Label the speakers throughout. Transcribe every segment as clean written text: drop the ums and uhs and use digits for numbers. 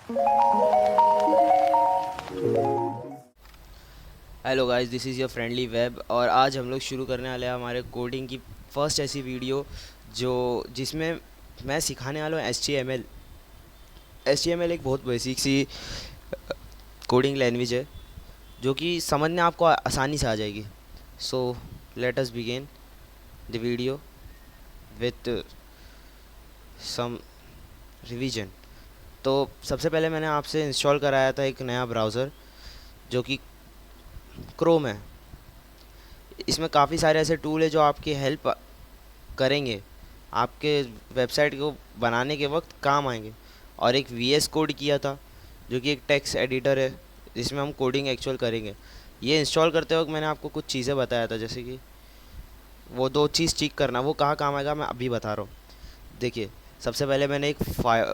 Speaker 1: Hello guys, this is your friendly web. और आज हम लोग शुरू करने वाले हैं हमारे कोडिंग की फर्स्ट ऐसी वीडियो जो जिसमें मैं सिखाने वाला हूँ HTML। HTML एक बहुत बेसिक सी कोडिंग लैंग्वेज है जो कि समझने आपको आसानी से आ जाएगी। So let us begin the video with some revision. तो सबसे पहले मैंने आपसे इंस्टॉल कराया था एक नया ब्राउज़र जो कि क्रोम है। इसमें काफ़ी सारे ऐसे टूल है जो आपकी हेल्प करेंगे, आपके वेबसाइट को बनाने के वक्त काम आएंगे। और एक VS कोड किया था जो कि एक टेक्स्ट एडिटर है जिसमें हम कोडिंग एक्चुअल करेंगे। ये इंस्टॉल करते वक्त मैंने आपको कुछ चीज़ें बताया था, जैसे कि वो दो चीज़ ठीक करना, वो कहाँ काम आएगा मैं अभी बता रहा हूँ। देखिए, सबसे पहले मैंने एक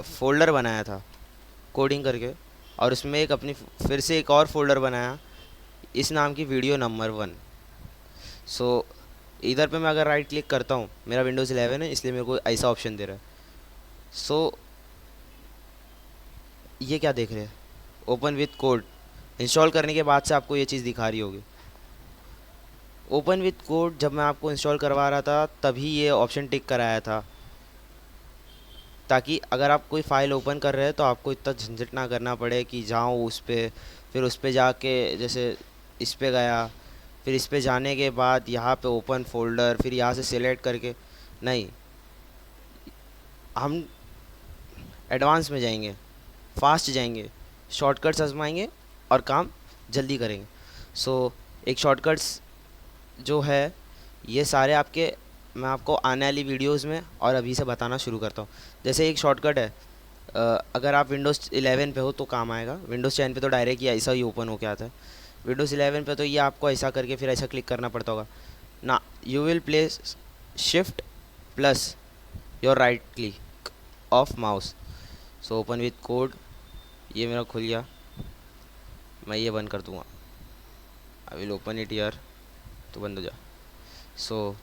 Speaker 1: फ़ोल्डर बनाया था कोडिंग करके, और उसमें एक अपनी फिर से एक और फोल्डर बनाया इस नाम की वीडियो नंबर 1। सो इधर पे मैं अगर राइट क्लिक करता हूँ, मेरा विंडोज़ 11 है इसलिए मेरे को ऐसा ऑप्शन दे रहा है। सो ये क्या देख रहे हैं, ओपन विथ कोड। इंस्टॉल करने के बाद से आपको ये चीज़ दिखा रही होगी। ओपन विथ कोड जब मैं आपको इंस्टॉल करवा रहा था तभी ये ऑप्शन टिक कराया था, ताकि अगर आप कोई फ़ाइल ओपन कर रहे हैं तो आपको इतना झंझट ना करना पड़े कि जाऊँ उस पर, फिर उस पर जाके जैसे इस पे गया, फिर इस पे जाने के बाद यहाँ पे ओपन फोल्डर, फिर यहाँ से सिलेक्ट करके। नहीं, हम एडवांस में जाएंगे, फास्ट जाएंगे, शॉर्टकट्स आजमाएंगे और काम जल्दी करेंगे। सो एक शॉर्टकट्स जो है ये सारे आपके, मैं आपको आने वाली वीडियोस में और अभी से बताना शुरू करता हूँ। जैसे एक शॉर्टकट है, अगर आप विंडोज़ 11 पे हो तो काम आएगा। विंडोज़ 10 पे तो डायरेक्ट ये ऐसा ही ओपन होके आता है। विंडोज़ 11 पे तो ये आपको ऐसा करके फिर ऐसा क्लिक करना पड़ता होगा ना। You will place shift plus your right click of mouse. So open with code, ये मेरा खुल गया, मैं ये बंद कर दूँगा। I will open it year, तो बंद हो जा। सो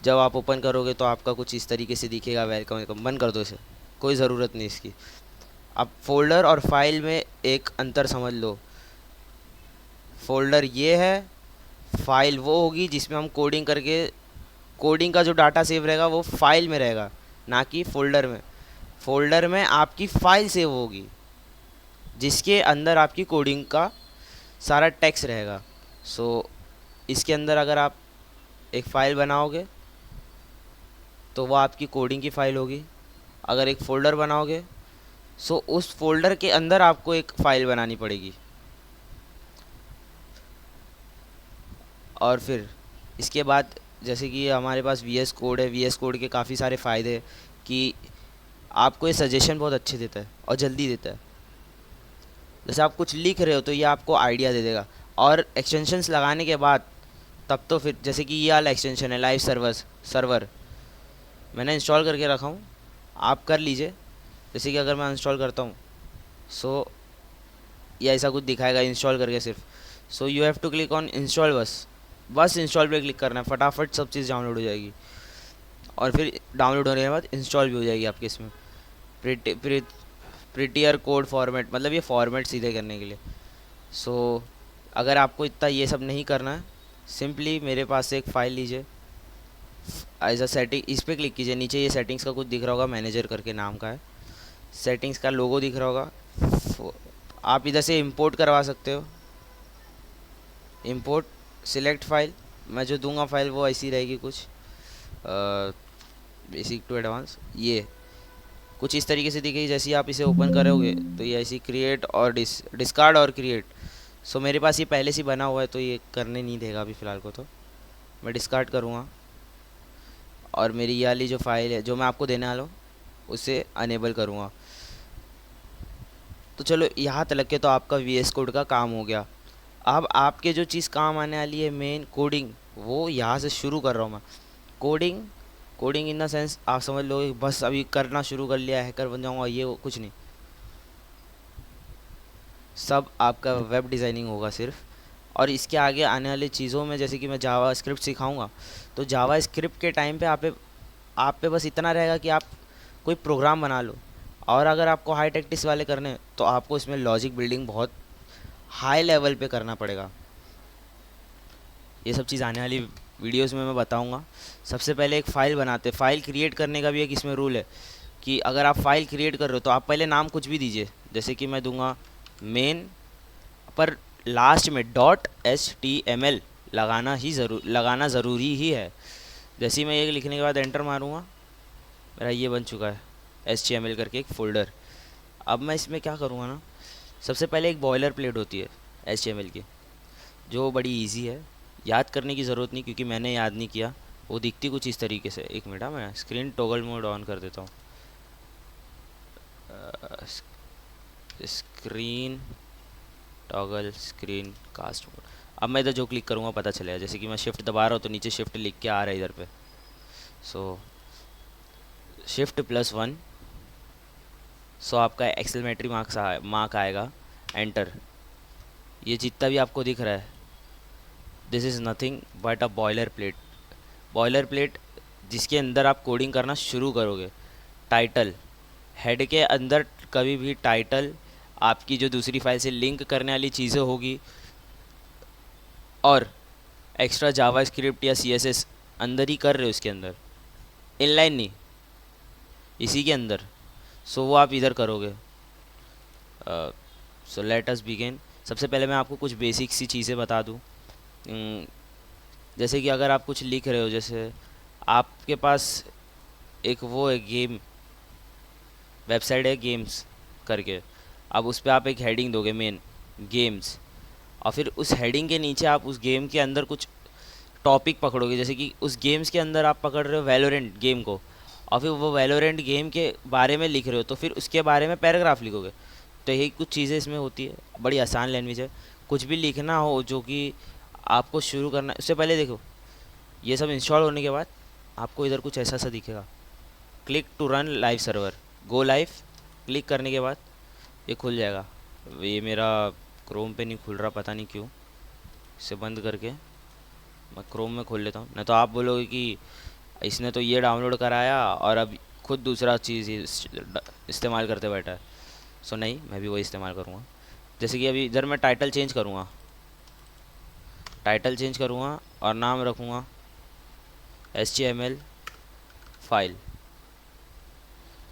Speaker 1: जब आप ओपन करोगे तो आपका कुछ इस तरीके से दिखेगा, वेलकम वेलकम। बंद कर दो इसे, कोई ज़रूरत नहीं इसकी। अब फोल्डर और फाइल में एक अंतर समझ लो। फोल्डर ये है, फाइल वो होगी जिसमें हम कोडिंग करके, कोडिंग का जो डाटा सेव रहेगा वो फाइल में रहेगा, ना कि फोल्डर में। फोल्डर में आपकी फ़ाइल सेव होगी जिसके अंदर आपकी कोडिंग का सारा टेक्स्ट रहेगा। सो इसके अंदर अगर आप एक फ़ाइल बनाओगे तो वो आपकी कोडिंग की फ़ाइल होगी। अगर एक फ़ोल्डर बनाओगे सो उस फोल्डर के अंदर आपको एक फ़ाइल बनानी पड़ेगी। और फिर इसके बाद जैसे कि हमारे पास VS कोड है, VS कोड के काफ़ी सारे फ़ायदे हैं कि आपको ये सजेशन बहुत अच्छे देता है और जल्दी देता है। जैसे आप कुछ लिख रहे हो तो ये आपको आइडिया दे देगा। और एक्सटेंशंस लगाने के बाद तब तो फिर, जैसे कि ये वाला एक्सटेंशन है लाइव सर्वर मैंने इंस्टॉल करके रखा हूँ, आप कर लीजिए। जैसे कि अगर मैं इंस्टॉल करता हूँ सो ये ऐसा कुछ दिखाएगा इंस्टॉल करके सिर्फ। So you have to click on install, बस इंस्टॉल पे क्लिक करना है, फटाफट सब चीज़ डाउनलोड हो जाएगी। और फिर डाउनलोड होने के बाद इंस्टॉल भी हो जाएगी आपके इसमें। प्रिटियर कोड फॉर्मेट, मतलब ये फॉर्मेट सीधे करने के लिए। सो अगर आपको इतना ये सब नहीं करना है, सिंपली मेरे पास से एक फ़ाइल लीजिए, एज अ सेटिंग इस पर क्लिक कीजिए। नीचे ये सेटिंग्स का कुछ दिख रहा होगा, मैनेजर करके नाम का है, सेटिंग्स का लोगो दिख रहा होगा। आप इधर से इंपोर्ट करवा सकते हो। इंपोर्ट सिलेक्ट फाइल, मैं जो दूंगा फाइल वो ऐसी रहेगी कुछ बेसिक टू एडवांस, ये कुछ इस तरीके से दिखेगी। जैसे ही आप इसे ओपन करोगे तो ये ऐसी क्रिएट और डिस्कार्ड और क्रिएट। सो मेरे पास ये पहले से बना हुआ है तो ये करने नहीं देगा अभी फ़िलहाल को, तो मैं डिस्कार्ड करूँगा और मेरी ये वाली जो फाइल है जो मैं आपको देने वाला हूँ उसे अनेबल करूँगा। तो चलो यहाँ तक के तो आपका VS कोड का काम हो गया। अब आपके जो चीज़ काम आने वाली है मेन कोडिंग, वो यहाँ से शुरू कर रहा हूँ मैं। Coding coding in the sense आप समझ लो बस अभी करना शुरू कर लिया, हैकर बन जाऊँगा, ये कुछ नहीं। सब आपका वेब डिज़ाइनिंग होगा सिर्फ। और इसके आगे आने वाली चीज़ों में जैसे कि मैं जावा स्क्रिप्ट सिखाऊँगा, तो जावा स्क्रिप्ट के टाइम पे आप पे बस इतना रहेगा कि आप कोई प्रोग्राम बना लो और अगर आपको हाई टेक्टिस वाले करने हैं तो आपको इसमें लॉजिक बिल्डिंग बहुत हाई लेवल पे करना पड़ेगा। ये सब चीज़ आने वाली वीडियोस में मैं बताऊंगा। सबसे पहले एक फ़ाइल बनाते, फ़ाइल क्रिएट करने का भी एक इसमें रूल है कि अगर आप फाइल क्रिएट कर रहे हो तो आप पहले नाम कुछ भी दीजिए, जैसे कि मैं दूंगा मेन, पर लास्ट में .html लगाना ज़रूरी ही है। जैसे ही मैं ये लिखने के बाद एंटर मारूंगा, मेरा ये बन चुका है HTML करके एक फ़ोल्डर। अब मैं इसमें क्या करूँगा ना, सबसे पहले एक बॉयलर प्लेट होती है HTML की, जो बड़ी इजी है, याद करने की ज़रूरत नहीं क्योंकि मैंने याद नहीं किया। वो दिखती कुछ इस तरीके से। एक मिनट, मैं स्क्रीन टॉगल मोड ऑन कर देता हूँ। Screen toggle screen cast mode. अब मैं इधर जो क्लिक करूँगा पता चलेगा, जैसे कि मैं शिफ्ट दबा रहा हूँ तो नीचे शिफ्ट लिख के आ रहा है इधर पे। सो Shift+1, सो आपका एक्सेलमेट्री मार्क आएगा, एंटर। ये जितना भी आपको दिख रहा है, this is nothing but a boiler plate जिसके अंदर आप कोडिंग करना शुरू करोगे। टाइटल, हेड के अंदर कभी भी टाइटल आपकी जो दूसरी फाइल से लिंक करने वाली चीज़ें होगी, और एक्स्ट्रा जावा स्क्रिप्ट या CSS अंदर ही कर रहे हो, इसके अंदर इनलाइन नहीं, इसी के अंदर। सो वो आप इधर करोगे। सो लेट अस बिगिन। सबसे पहले मैं आपको कुछ बेसिक सी चीज़ें बता दूँ। जैसे कि अगर आप कुछ लिख रहे हो, जैसे आपके पास एक वो है गेम वेबसाइट है गेम्स करके, अब उस पर आप एक हेडिंग दोगे मेन गेम्स, और फिर उस हेडिंग के नीचे आप उस गेम के अंदर कुछ टॉपिक पकड़ोगे। जैसे कि उस गेम्स के अंदर आप पकड़ रहे हो वैलोरेंट गेम को, और फिर वो वैलोरेंट गेम के बारे में लिख रहे हो, तो फिर उसके बारे में पैराग्राफ लिखोगे। तो यही कुछ चीज़ें इसमें होती है। बड़ी आसान लैंग्वेज है। कुछ भी लिखना हो जो कि आपको शुरू करना है, उससे पहले देखो, ये सब इंस्टॉल होने के बाद आपको इधर कुछ ऐसा सा दिखेगा, click to run live server, go live. Click करने के बाद ये खुल जाएगा। ये मेरा क्रोम पे नहीं खुल रहा, पता नहीं क्यों। इसे बंद करके मैं क्रोम में खोल लेता हूँ, नहीं तो आप बोलोगे कि इसने तो ये डाउनलोड कराया और अब खुद दूसरा चीज़ इस्तेमाल करते बैठा है। सो नहीं, मैं भी वही इस्तेमाल करूँगा। जैसे कि अभी इधर मैं टाइटल चेंज करूँगा और नाम रखूँगा HTML फाइल।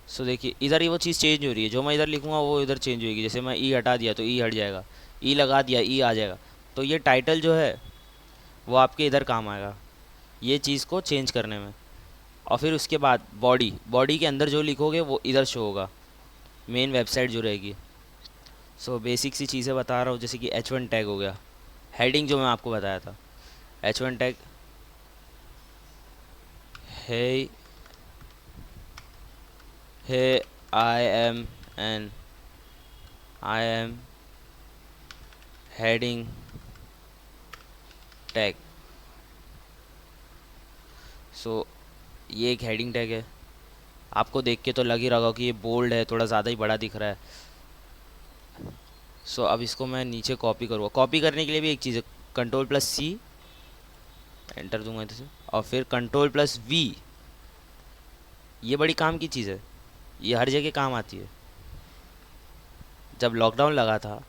Speaker 1: सो देखिए इधर ही वो चीज़ चेंज हो रही है, जो मैं इधर लिखूँगा वो इधर चेंज होगी। जैसे मैं ई हटा दिया तो ई हट जाएगा, ई लगा दिया ई आ जाएगा। तो ये टाइटल जो है वो आपके इधर काम आएगा ये चीज़ को चेंज करने में। और फिर उसके बाद बॉडी के अंदर जो लिखोगे वो इधर शो होगा, मेन वेबसाइट जो रहेगी। सो बेसिक सी चीज़ें बता रहा हूँ, जैसे कि H1 टैग हो गया, हेडिंग जो मैं आपको बताया था। H1 टैग है I am heading tag. So ये एक हेडिंग टैग है। आपको देख के तो लग ही रहा होगा कि ये बोल्ड है, थोड़ा ज़्यादा ही बड़ा दिख रहा है। सो अब इसको मैं नीचे कॉपी करूँगा। कॉपी करने के लिए भी एक चीज़ है, Ctrl+C, एंटर दूंगा इधर से, और फिर Ctrl+V। ये बड़ी काम की चीज़ है, ये हर जगह काम आती है। जब लॉकडाउन लगा था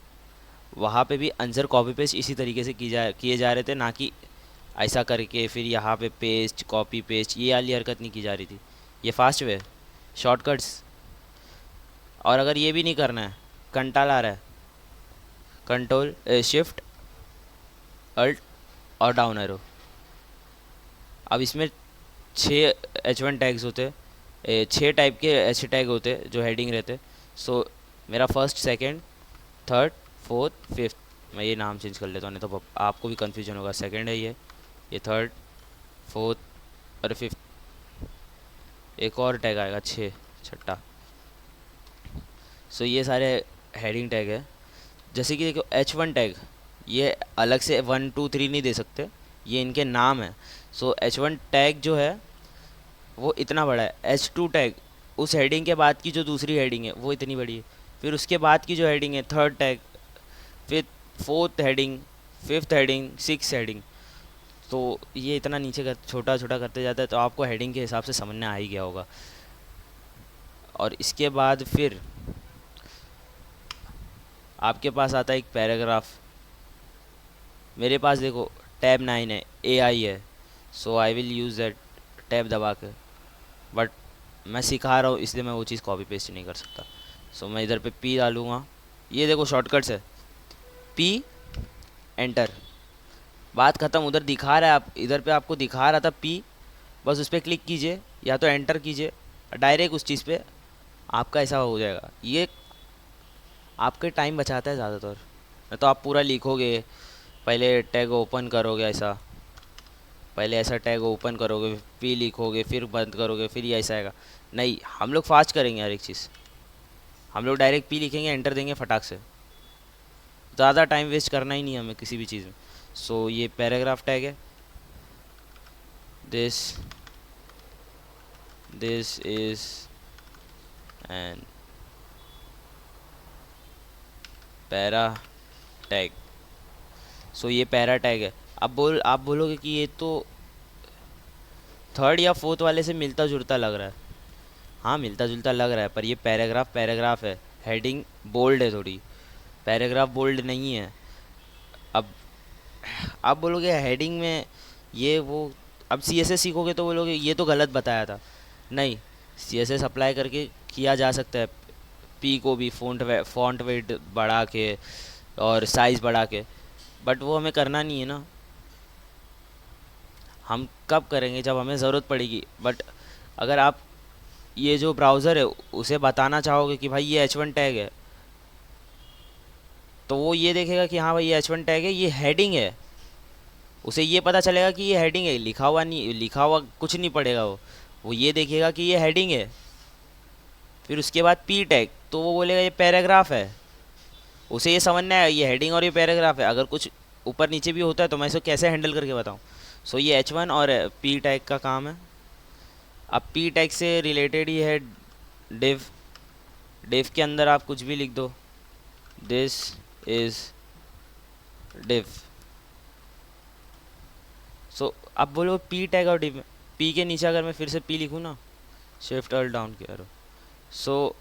Speaker 1: वहाँ पे भी आंसर कॉपी पेस्ट इसी तरीके से किए जा रहे थे, ना कि ऐसा करके फिर यहाँ पे पेस्ट कॉपी पेस्ट, ये वाली हरकत नहीं की जा रही थी। ये फास्ट वे, शॉर्टकट्स। और अगर ये भी नहीं करना है, कंटाल आ रहा है, कंट्रोल शिफ्ट अल्ट और डाउन एरो। अब इसमें 6 H1 टैग्स होते, 6 टाइप के ऐसे टैग होते जो हेडिंग रहते। सो मेरा first, second, third, fourth, fifth, मैं ये नाम चेंज कर लेता हूँ, नहीं तो आपको भी कन्फ्यूजन होगा। सेकंड है ये थर्ड, फोर्थ और फिफ्थ। एक और टैग आएगा 6, छठा। सो ये सारे हेडिंग टैग है। जैसे कि देखो H1 टैग, ये अलग से 1 2 3 नहीं दे सकते, ये इनके नाम है। सो H1 टैग जो है वो इतना बड़ा है। H2 टैग उस हेडिंग के बाद की जो दूसरी हेडिंग है वो इतनी बड़ी है। फिर उसके बाद की जो हेडिंग है थर्ड टैग, फिर fourth heading, fifth heading, six heading. तो ये इतना नीचे छोटा छोटा करते जाता है, तो आपको हेडिंग के हिसाब से समझने आ ही गया होगा। और इसके बाद फिर आपके पास आता है एक पैराग्राफ। मेरे पास देखो टैब 9 है, AI है, so I will use that tab दबा के। बट मैं सिखा रहा हूँ इसलिए मैं वो चीज़ कॉपी पेस्ट नहीं कर सकता। सो मैं इधर पे P डालूँगा। ये देखो शॉर्टकट्स है, P एंटर, बात ख़त्म। उधर दिखा रहा है, आप इधर पे आपको दिखा रहा था P, बस उस पर क्लिक कीजिए या तो एंटर कीजिए डायरेक्ट उस चीज़ पे, आपका ऐसा हो जाएगा। ये आपके टाइम बचाता है ज़्यादातर। नहीं तो आप पूरा लिखोगे, पहले टैग ओपन करोगे ऐसा, पहले ऐसा टैग ओपन करोगे फिर लिखोगे फिर बंद करोगे फिर ये ऐसा आएगा। नहीं, हम लोग फास्ट करेंगे यार एक चीज़, हम लोग डायरेक्ट P लिखेंगे, एंटर देंगे फटाक से। ज़्यादा टाइम वेस्ट करना ही नहीं है हमें किसी भी चीज़ में। सो ये पैराग्राफ टैग है, this this is an para tag. So ये पैरा टैग है। अब आप बोलोगे कि ये तो थर्ड या फोर्थ वाले से मिलता जुलता लग रहा है। हाँ मिलता जुलता लग रहा है, पर ये पैराग्राफ पैराग्राफ है, हेडिंग बोल्ड है थोड़ी, पैराग्राफ बोल्ड नहीं है। अब आप बोलोगे हेडिंग में ये वो, अब CSS सीखोगे तो बोलोगे ये तो गलत बताया था। नहीं, CSS अप्लाई करके किया जा सकता है, P को भी फॉन्ट वेट बढ़ा के और साइज़ बढ़ा के, बट वो हमें करना नहीं है ना। हम कब करेंगे, जब हमें ज़रूरत पड़ेगी। बट अगर आप ये जो ब्राउज़र है उसे बताना चाहोगे कि भाई ये H1 टैग है, तो वो ये देखेगा कि हाँ भाई ये H1 टैग है, ये हेडिंग है, उसे ये पता चलेगा कि ये हेडिंग है, लिखा हुआ नहीं, लिखा हुआ कुछ नहीं पड़ेगा। वो ये देखेगा कि ये हेडिंग है। फिर उसके बाद P टैग, तो वो बोलेगा ये पैराग्राफ है, उसे ये समझना है ये हेडिंग और ये पैराग्राफ है। अगर कुछ ऊपर नीचे भी होता है तो मैं इसको कैसे हैंडल करके बताऊँ। सो ये H1 और P टैग का काम है। अब P टैग से रिलेटेड ही है डिव। डिव के अंदर आप कुछ भी लिख दो, दिस इज़ डिव। सो अब बोलो P टैग और डिव, P के नीचे अगर मैं फिर से P लिखूँ ना, शिफ्ट और डाउन किया रो, सो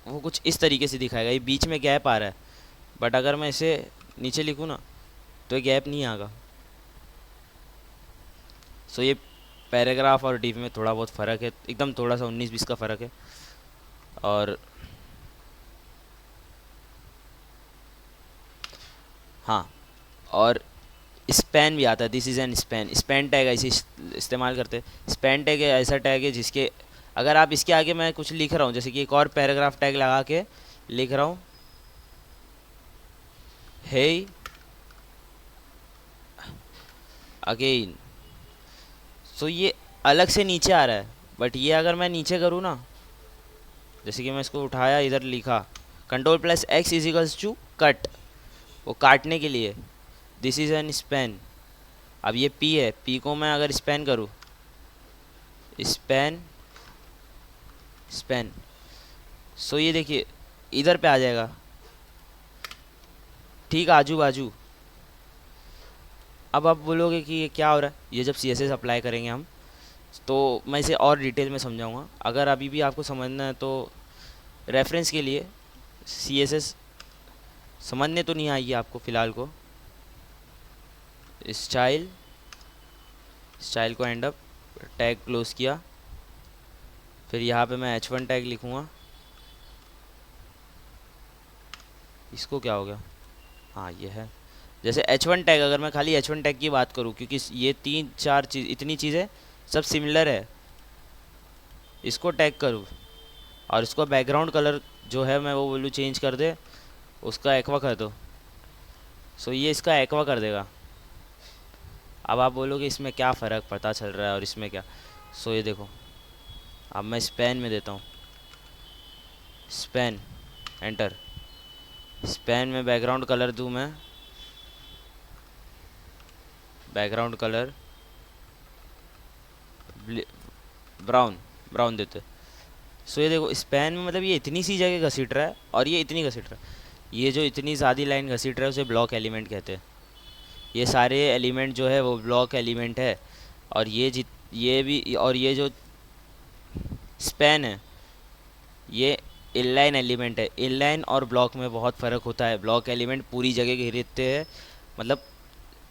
Speaker 1: वो कुछ इस तरीके से दिखाएगा। ये बीच में गैप आ रहा है, बट अगर मैं इसे नीचे लिखूँ ना तो ये गैप नहीं आएगा। सो ये पैराग्राफ और डिव में थोड़ा बहुत फ़र्क है, एकदम थोड़ा सा 19-20 का फ़र्क है। और हाँ, और स्पैन भी आता है, this is N span. Span tag ऐसे इस्तेमाल करते हैं। स्पैन टैग ऐसा टैग है जिसके अगर आप इसके आगे मैं कुछ लिख रहा हूँ, जैसे कि एक और पैराग्राफ टैग लगा के लिख रहा हूँ, हे अगेन, सो ये अलग से नीचे आ रहा है। बट ये अगर मैं नीचे करूँ ना, जैसे कि मैं इसको उठाया इधर लिखा, Ctrl+X इज टू कट, वो काटने के लिए, दिस इज़ एन स्पैन। अब ये P है, P को मैं अगर स्पैन करूँ, स्पैन स्पैन, सो ये देखिए इधर पे आ जाएगा, ठीक आजू बाजू। अब आप बोलोगे कि ये क्या हो रहा है, ये जब CSS अप्लाई करेंगे हम तो मैं इसे और डिटेल में समझाऊंगा। अगर अभी भी आपको समझना है तो रेफरेंस के लिए CSS समझने तो नहीं आएगी आपको फ़िलहाल को। स्टाइल, स्टाइल को एंड अप, टैग क्लोज किया, फिर यहाँ पे मैं H1 टैग लिखूँगा। इसको क्या हो गया, हाँ ये है। जैसे H1 टैग, अगर मैं खाली H1 टैग की बात करूँ, क्योंकि ये 3-4 चीज़, इतनी चीज़ें सब सिमिलर है, इसको टैग करूँ और इसको बैकग्राउंड कलर जो है मैं वो बोलूँ चेंज कर दे, उसका एक्वा कर दो, सो ये इसका एक्वा कर देगा। अब आप बोलोगे इसमें क्या फ़र्क पता चल रहा है और इसमें क्या। सो ये देखो, अब मैं स्पैन में देता हूँ, स्पैन एंटर, स्पैन में बैकग्राउंड कलर दूँ मैं, बैकग्राउंड कलर ब्राउन, ब्राउन देते। सो ये देखो स्पैन में मतलब ये इतनी सी जगह घसीट रहा है और ये इतनी घसीट रहा है। ये जो इतनी ज़्यादा लाइन घसीट रहा है उसे ब्लॉक एलिमेंट कहते हैं। ये सारे एलिमेंट जो है वो ब्लॉक एलिमेंट है। और ये भी, और ये जो स्पैन है ये इनलाइन एलिमेंट है। इनलाइन और ब्लॉक में बहुत फ़र्क होता है। ब्लॉक एलिमेंट पूरी जगह घेरते हैं, मतलब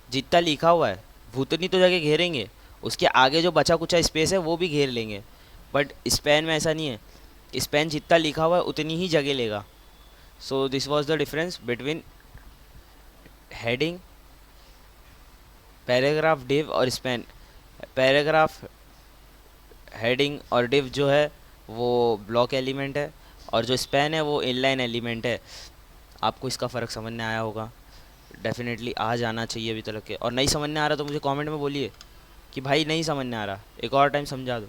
Speaker 1: जितना लिखा हुआ है वो उतनी तो जगह घेरेंगे, उसके आगे जो बचा कुचा स्पेस है वो भी घेर लेंगे। बट स्पैन में ऐसा नहीं है, स्पैन जितना लिखा हुआ है उतनी ही जगह लेगा। So this was the difference between heading, paragraph, div और स्पैन। पैराग्राफ, हेडिंग और डिव जो है वो ब्लॉक एलिमेंट है, और जो स्पैन है वो इनलाइन एलिमेंट है। आपको इसका फ़र्क समझ में आया होगा, डेफिनेटली आ जाना चाहिए अभी तक के। और नहीं समझ में आ रहा तो मुझे कमेंट में बोलिए कि भाई नहीं समझ में आ रहा, एक और टाइम समझा दो।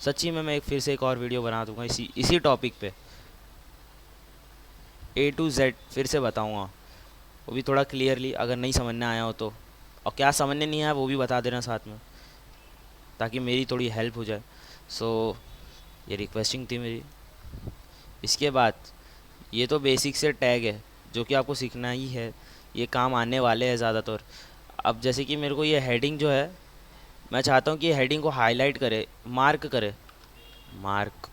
Speaker 1: सच्ची में मैं फिर से एक और वीडियो बना दूंगा इसी टॉपिक पे, A to Z फिर से बताऊंगा, वो भी थोड़ा क्लियरली, अगर नहीं समझ में आया हो तो। और क्या समझने नहीं आया वो भी बता देना साथ में, ताकि मेरी थोड़ी हेल्प हो जाए। सो ये रिक्वेस्टिंग थी मेरी। इसके बाद ये तो बेसिक से टैग है जो कि आपको सीखना ही है, ये काम आने वाले हैं ज़्यादातर। अब जैसे कि मेरे को ये हेडिंग जो है, मैं चाहता हूँ कि ये हेडिंग को हाईलाइट करे, मार्क करे, मार्क।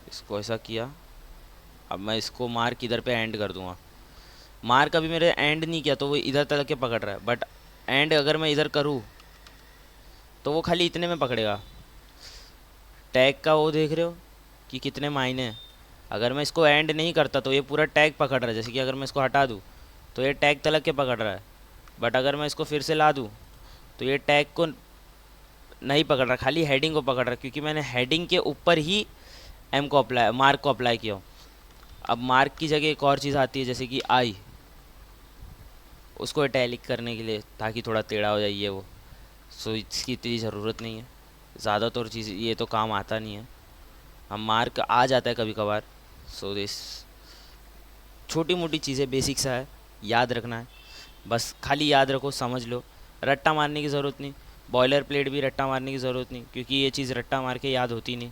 Speaker 1: इसको ऐसा किया, अब मैं इसको मार्क इधर पे एंड कर दूंगा। मार्क अभी मेरे एंड नहीं किया तो वो इधर तक के पकड़ रहा है, बट एंड अगर मैं इधर करूँ तो वो खाली इतने में पकड़ेगा। टैग का वो देख रहे हो कि कितने मायने हैं। अगर मैं इसको एंड नहीं करता तो ये पूरा टैग पकड़ रहा है। जैसे कि अगर मैं इसको हटा दूँ तो ये टैग तलक के पकड़ रहा है, बट अगर मैं इसको फिर से ला दूँ तो ये टैग को नहीं पकड़ रहा, खाली हेडिंग को पकड़ रहा है, क्योंकि मैंने हेडिंग के ऊपर ही मार्क को अप्लाई किया। अब मार्क की जगह एक और चीज़ आती है, जैसे कि आई, उसको इटैलिक करने के लिए, ताकि थोड़ा टेढ़ा हो जाए ये वो। सो इसकी इतनी ज़रूरत नहीं है, ज़्यादातर चीज़ ये तो काम आता नहीं है। हम मार्क आ जाता है कभी कभार। सो दिस छोटी मोटी चीज़ें, बेसिक सा है, याद रखना है, बस खाली याद रखो, समझ लो। रट्टा मारने की ज़रूरत नहीं, बॉयलर प्लेट भी रट्टा मारने की ज़रूरत नहीं, क्योंकि ये चीज़ रट्टा मार के याद होती नहीं।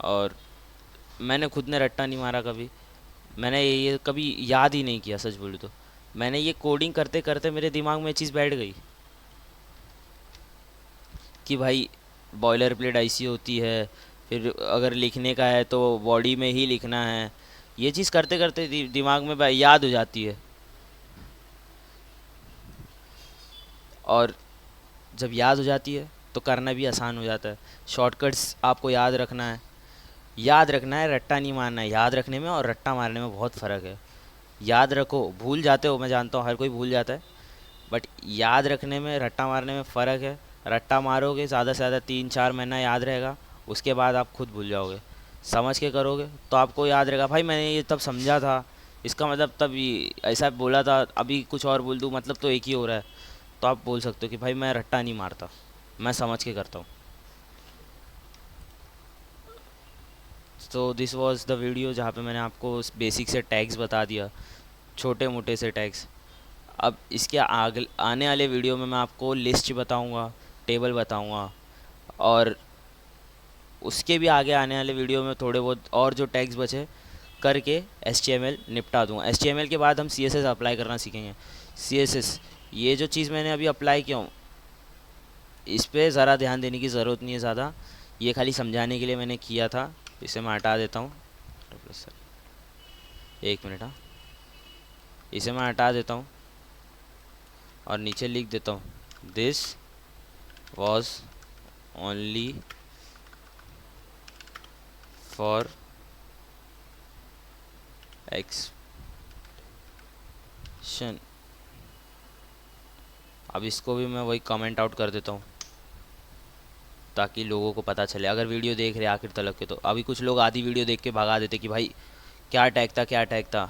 Speaker 1: और मैंने खुद ने रट्टा नहीं मारा कभी, मैंने ये कभी याद ही नहीं किया, सच बोलूँ तो। मैंने ये कोडिंग करते करते मेरे दिमाग में ये चीज़ बैठ गई कि भाई बॉयलर प्लेट ऐसी होती है, फिर अगर लिखने का है तो बॉडी में ही लिखना है। ये चीज़ करते करते दिमाग में याद हो जाती है। और जब याद हो जाती है तो करना भी आसान हो जाता है। शॉर्टकट्स आपको याद रखना है, याद रखना है, रट्टा नहीं मारना है। याद रखने में और रट्टा मारने में बहुत फ़र्क है। याद रखो, भूल जाते हो, मैं जानता हूँ हर कोई भूल जाता है, बट याद रखने में, रट्टा मारने में फ़र्क है। रट्टा मारोगे ज़्यादा से ज़्यादा 3-4 महीना याद रहेगा, उसके बाद आप खुद भूल जाओगे। समझ के करोगे तो आपको याद रहेगा, भाई मैंने ये तब समझा था, इसका मतलब तब ये ऐसा बोला था, अभी कुछ और बोल दूँ मतलब तो एक ही हो रहा है। तो आप बोल सकते हो कि भाई मैं रट्टा नहीं मारता, मैं समझ के करता हूँ। तो दिस वाज द वीडियो जहाँ पे मैंने आपको बेसिक से टैग्स बता दिया, छोटे मोटे से टैग्स। अब इसके आगे आने वाले वीडियो में मैं आपको लिस्ट बताऊंगा, टेबल बताऊंगा, और उसके भी आगे आने वाले वीडियो में थोड़े बहुत और जो टैग्स बचे करके HTML निपटा दूंगा। HTML के बाद हम CSS अप्लाई करना सीखेंगे। CSS, ये जो चीज़ मैंने अभी अप्लाई किया हूँ, इस पर ज़रा ध्यान देने की ज़रूरत नहीं है ज़्यादा, ये खाली समझाने के लिए मैंने किया था। इसे मैं हटा देता हूँ, एक मिनट, हाँ, इसे मैं हटा देता हूँ और नीचे लिख देता हूँ this was only for explanation. अब इसको भी मैं वही कमेंट आउट कर देता हूँ ताकि लोगों को पता चले, अगर वीडियो देख रहे आखिर तक के। तो अभी कुछ लोग आधी वीडियो देख के भगा देते कि भाई क्या टैग था, क्या टैग था।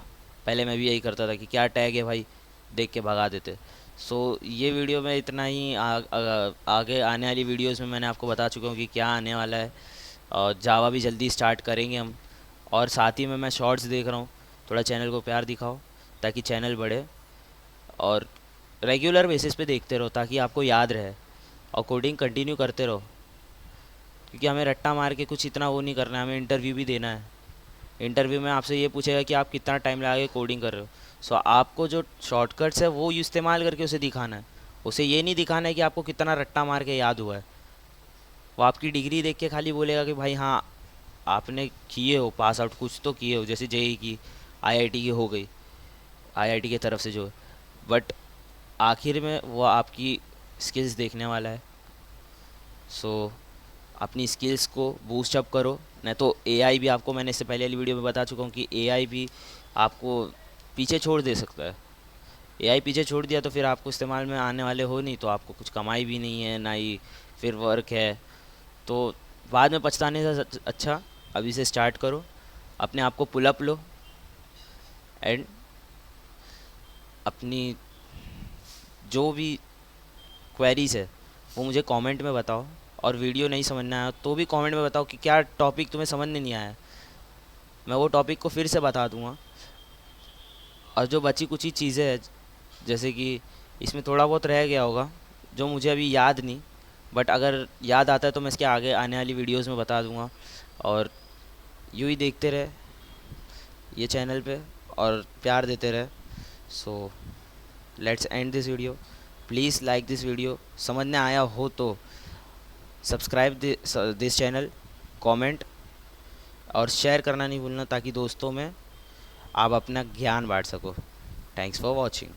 Speaker 1: पहले मैं भी यही करता था कि क्या टैग है भाई, देख के भगा देते। सो ये वीडियो में इतना ही। आगे आने वाली वीडियोस में मैंने आपको बता चुका हूँ कि क्या आने वाला है, और जावा भी जल्दी स्टार्ट करेंगे हम। और साथ ही में मैं शॉर्ट्स देख रहा हूँ, थोड़ा चैनल को प्यार दिखाओ ताकि चैनल बढ़े, और रेगुलर बेसिस पे देखते रहो ताकि आपको याद रहे, और कोडिंग कंटिन्यू करते रहो, क्योंकि हमें रट्टा मार के कुछ इतना वो नहीं करना है, हमें इंटरव्यू भी देना है। इंटरव्यू में आपसे ये पूछेगा कि आप कितना टाइम लगा के कोडिंग कर रहे हो। सो आपको जो शॉर्टकट्स है वो इस्तेमाल करके उसे दिखाना है, उसे ये नहीं दिखाना है कि आपको कितना रट्टा मार के याद हुआ है। वो आपकी डिग्री देख के खाली बोलेगा कि भाई हाँ आपने किए हो, पास आउट कुछ तो किए हो, जैसे जेई की, आईआईटी की हो गई, आईआईटी की तरफ से जो, बट आखिर में वो आपकी स्किल्स देखने वाला है। सो अपनी स्किल्स को बूस्ट अप करो। नहीं तो एआई भी आपको, मैंने इससे पहले वाली वीडियो में बता चुका हूँ कि एआई भी आपको पीछे छोड़ दे सकता है। एआई पीछे छोड़ दिया तो फिर आपको इस्तेमाल में आने वाले हो नहीं, तो आपको कुछ कमाई भी नहीं है, ना ही फिर वर्क है। तो बाद में पछताने से अच्छा अभी से स्टार्ट करो, अपने आप को पुल अप लो, एंड अपनी जो भी क्वेरीज है वो मुझे कमेंट में बताओ। और वीडियो नहीं समझना आया तो भी कमेंट में बताओ कि क्या टॉपिक तुम्हें समझ में नहीं आया, मैं वो टॉपिक को फिर से बता दूंगा। और जो बची कुची चीज़ें हैं, जैसे कि इसमें थोड़ा बहुत रह गया होगा जो मुझे अभी याद नहीं, बट अगर याद आता है तो मैं इसके आगे आने वाली वीडियोस में बता दूंगा। और यूँ ही देखते रहे ये चैनल पे और प्यार देते रहे। So let's end this video. Please like this video, समझ में आया हो तो सब्सक्राइब दिस चैनल, कमेंट और शेयर करना नहीं भूलना, ताकि दोस्तों में आप अपना ज्ञान बांट सको। Thanks for watching.